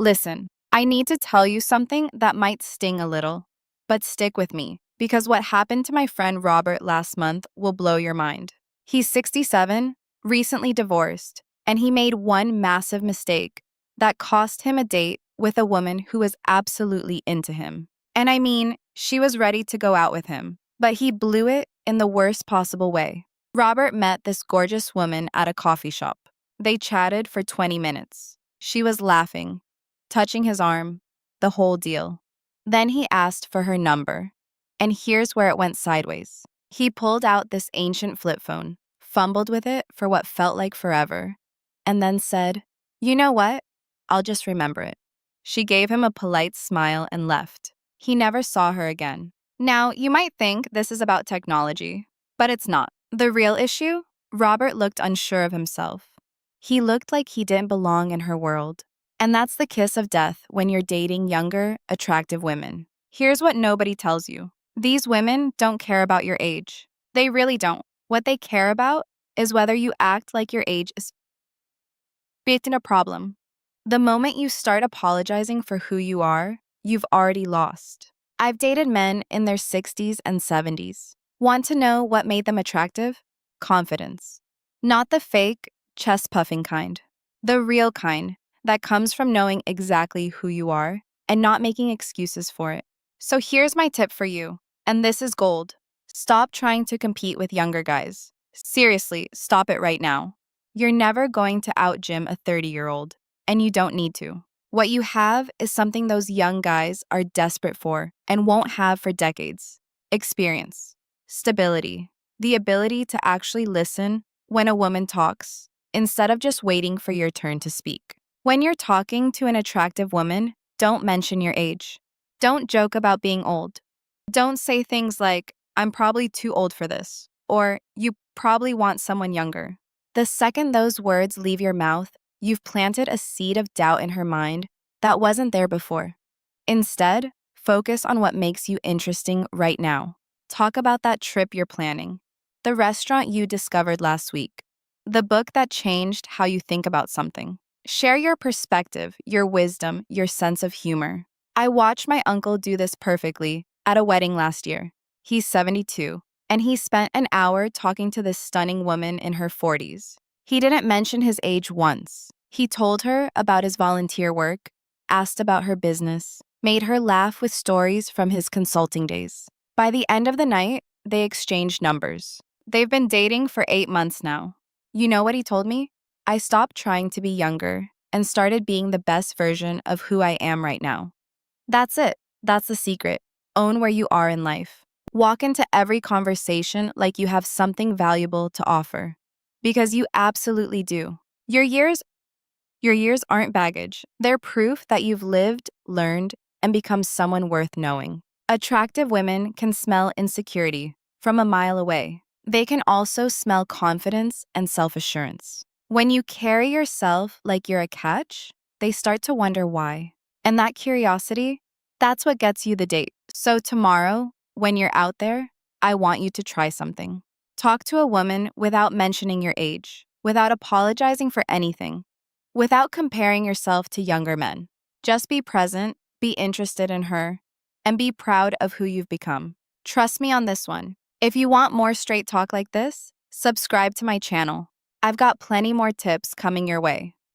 Listen, I need to tell you something that might sting a little, but stick with me because what happened to my friend Robert last month will blow your mind. He's 67, recently divorced, and he made one massive mistake that cost him a date with a woman who was absolutely into him. And I mean, she was ready to go out with him, but he blew it in the worst possible way. Robert met this gorgeous woman at a coffee shop. They chatted for 20 minutes. She was laughing, touching his arm, the whole deal. Then he asked for her number. And here's where it went sideways. He pulled out this ancient flip phone, fumbled with it for what felt like forever, and then said, "You know what? I'll just remember it." She gave him a polite smile and left. He never saw her again. Now, you might think this is about technology, but it's not. The real issue? Robert looked unsure of himself. He looked like he didn't belong in her world. And that's the kiss of death when you're dating younger, attractive women. Here's what nobody tells you. These women don't care about your age. They really don't. What they care about is whether you act like your age is a problem. The moment you start apologizing for who you are, you've already lost. I've dated men in their 60s and 70s. Want to know what made them attractive? Confidence. Not the fake, chest puffing kind. The real kind that comes from knowing exactly who you are and not making excuses for it. So here's my tip for you, and this is gold. Stop trying to compete with younger guys. Seriously, stop it right now. You're never going to out-gym a 30-year-old, and you don't need to. What you have is something those young guys are desperate for and won't have for decades. Experience, stability, the ability to actually listen when a woman talks, instead of just waiting for your turn to speak. When you're talking to an attractive woman, don't mention your age. Don't joke about being old. Don't say things like, "I'm probably too old for this," or "You probably want someone younger." The second those words leave your mouth, you've planted a seed of doubt in her mind that wasn't there before. Instead, focus on what makes you interesting right now. Talk about that trip you're planning, the restaurant you discovered last week, the book that changed how you think about something. Share your perspective, your wisdom, your sense of humor. I watched my uncle do this perfectly at a wedding last year. He's 72, and he spent an hour talking to this stunning woman in her 40s. He didn't mention his age once. He told her about his volunteer work, asked about her business, made her laugh with stories from his consulting days. By the end of the night, they exchanged numbers. They've been dating for 8 months now. You know what he told me? I stopped trying to be younger and started being the best version of who I am right now. That's it. That's the secret. Own where you are in life. Walk into every conversation like you have something valuable to offer. Because you absolutely do. Your years aren't baggage. They're proof that you've lived, learned, and become someone worth knowing. Attractive women can smell insecurity from a mile away. They can also smell confidence and self-assurance. When you carry yourself like you're a catch, they start to wonder why. And that curiosity, that's what gets you the date. So tomorrow, when you're out there, I want you to try something. Talk to a woman without mentioning your age, without apologizing for anything, without comparing yourself to younger men. Just be present, be interested in her, and be proud of who you've become. Trust me on this one. If you want more straight talk like this, subscribe to my channel. I've got plenty more tips coming your way.